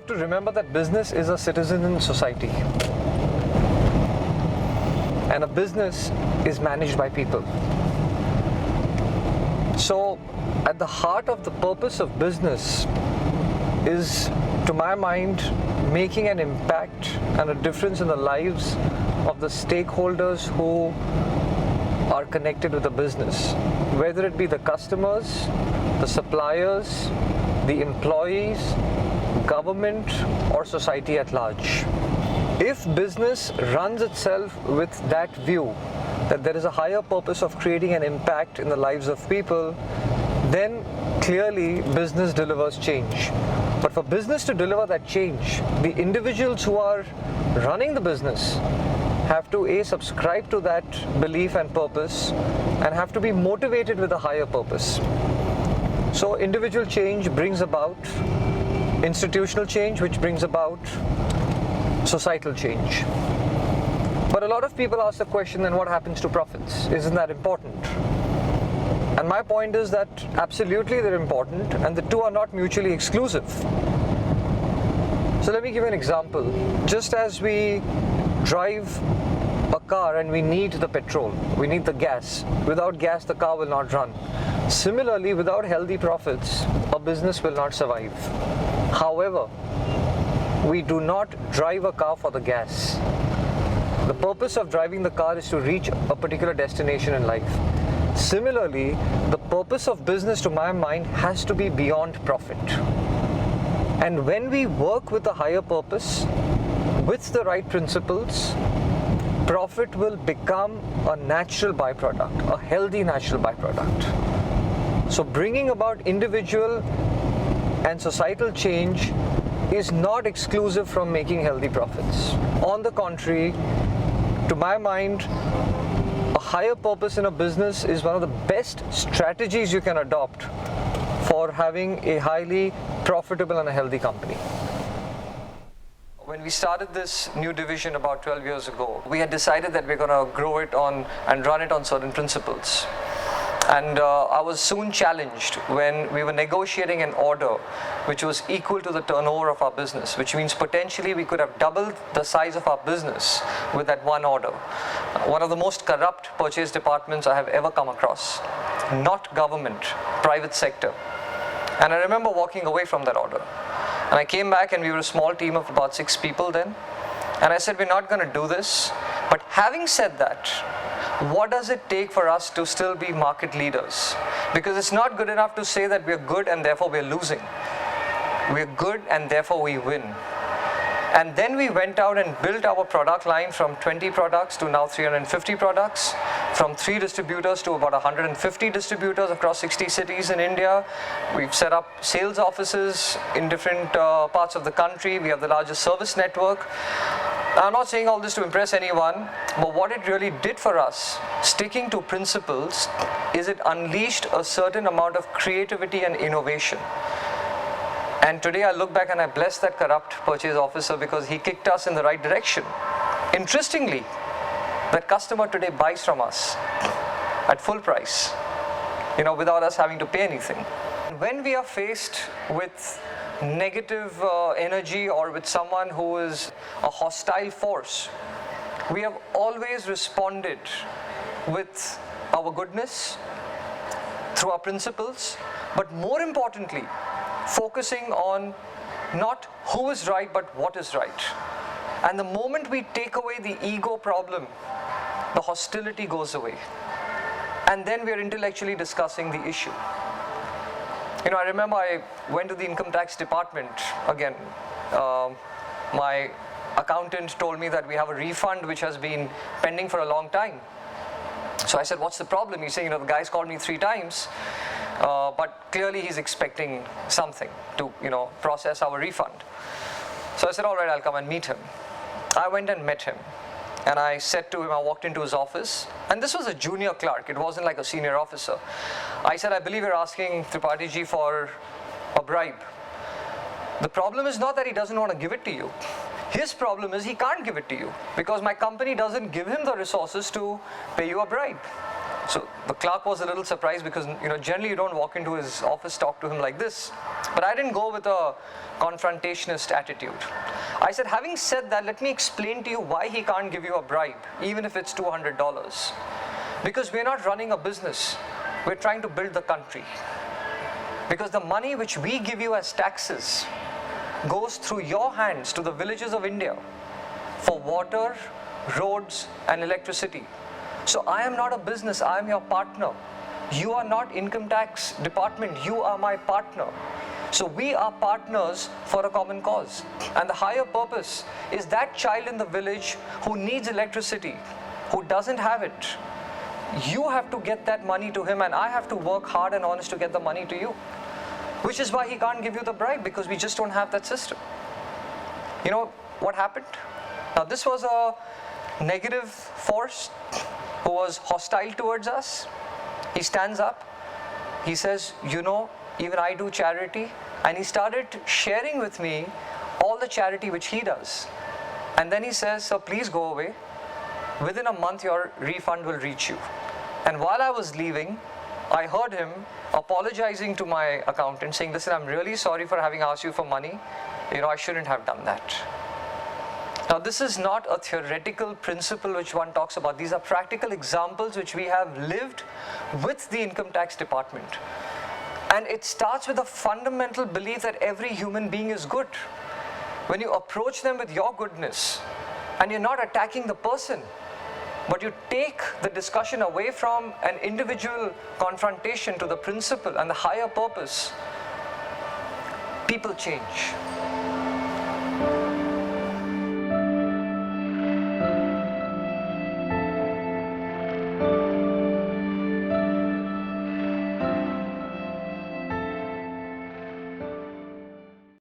have to remember that business is a citizen in society. And a business is managed by people. So, at the heart of the purpose of business is, to my mind, making an impact and a difference in the lives of the stakeholders who are connected with the business, whether it be the customers, the suppliers, the employees, government, or society at large. If business runs itself with that view, that there is a higher purpose of creating an impact in the lives of people, then clearly business delivers change. But for business to deliver that change, the individuals who are running the business have to subscribe to that belief and purpose, and have to be motivated with a higher purpose. So individual change brings about institutional change, which brings about societal change. But a lot of people ask the question, then what happens to profits? Isn't that important? And my point is that absolutely they're important, and the two are not mutually exclusive. So let me give you an example. Just as we drive a car and we need the petrol, we need the gas. Without gas, the car will not run. Similarly, without healthy profits, a business will not survive. However, we do not drive a car for the gas. The purpose of driving the car is to reach a particular destination in life. Similarly, the purpose of business, to my mind, has to be beyond profit. And when we work with a higher purpose, with the right principles, profit will become a natural byproduct, a healthy natural byproduct. So bringing about individual and societal change is not exclusive from making healthy profits. On the contrary, to my mind, a higher purpose in a business is one of the best strategies you can adopt for having a highly profitable and a healthy company. When we started this new division about 12 years ago, we had decided that we're going to grow it on and run it on certain principles. And I was soon challenged when we were negotiating an order which was equal to the turnover of our business, which means potentially we could have doubled the size of our business with that one order. One of the most corrupt purchase departments I have ever come across. Not government, private sector. And I remember walking away from that order. And I came back, and we were a small team of about 6 people then. And I said, we're not going to do this. But having said that, what does it take for us to still be market leaders? Because it's not good enough to say that we're good and therefore we're losing. We're good and therefore we win. And then we went out and built our product line from 20 products to now 350 products, from 3 distributors to about 150 distributors across 60 cities in India. We've set up sales offices in different parts of the country. We have the largest service network. I'm not saying all this to impress anyone, but what it really did for us, sticking to principles, is it unleashed a certain amount of creativity and innovation. And today I look back and I bless that corrupt purchase officer because he kicked us in the right direction. Interestingly, that customer today buys from us at full price, without us having to pay anything. When we are faced with negative energy or with someone who is a hostile force, we have always responded with our goodness, through our principles, but more importantly, focusing on not who is right, but what is right. And the moment we take away the ego problem, the hostility goes away. And then we are intellectually discussing the issue. I remember I went to the income tax department again. My accountant told me that we have a refund which has been pending for a long time. So I said, what's the problem? He's saying, the guy's called me 3 times, but clearly he's expecting something to, process our refund. So I said, all right, I'll come and meet him. I went and met him. And I said to him, I walked into his office, and this was a junior clerk. It wasn't like a senior officer. I said, I believe you're asking Tripathi ji for a bribe. The problem is not that he doesn't want to give it to you. His problem is he can't give it to you because my company doesn't give him the resources to pay you a bribe. So the clerk was a little surprised because, generally you don't walk into his office, talk to him like this. But I didn't go with a confrontationist attitude. I said, having said that, let me explain to you why he can't give you a bribe, even if it's $200. Because we're not running a business. We're trying to build the country. Because the money which we give you as taxes goes through your hands to the villages of India for water, roads, and electricity. So I am not a business, I am your partner. You are not income tax department, you are my partner. So we are partners for a common cause. And the higher purpose is that child in the village who needs electricity, who doesn't have it. You have to get that money to him, and I have to work hard and honest to get the money to you. Which is why he can't give you the bribe, because we just don't have that system. You know what happened? Now this was a negative force who was hostile towards us. He stands up, he says, even I do charity, and he started sharing with me all the charity which he does. And then he says, so please go away. Within a month your refund will reach you. And while I was leaving, I heard him apologizing to my accountant, saying, listen, I'm really sorry for having asked you for money. I shouldn't have done that. Now, this is not a theoretical principle which one talks about. These are practical examples which we have lived with the income tax department. And it starts with a fundamental belief that every human being is good. When you approach them with your goodness, and you're not attacking the person, but you take the discussion away from an individual confrontation to the principle and the higher purpose, people change.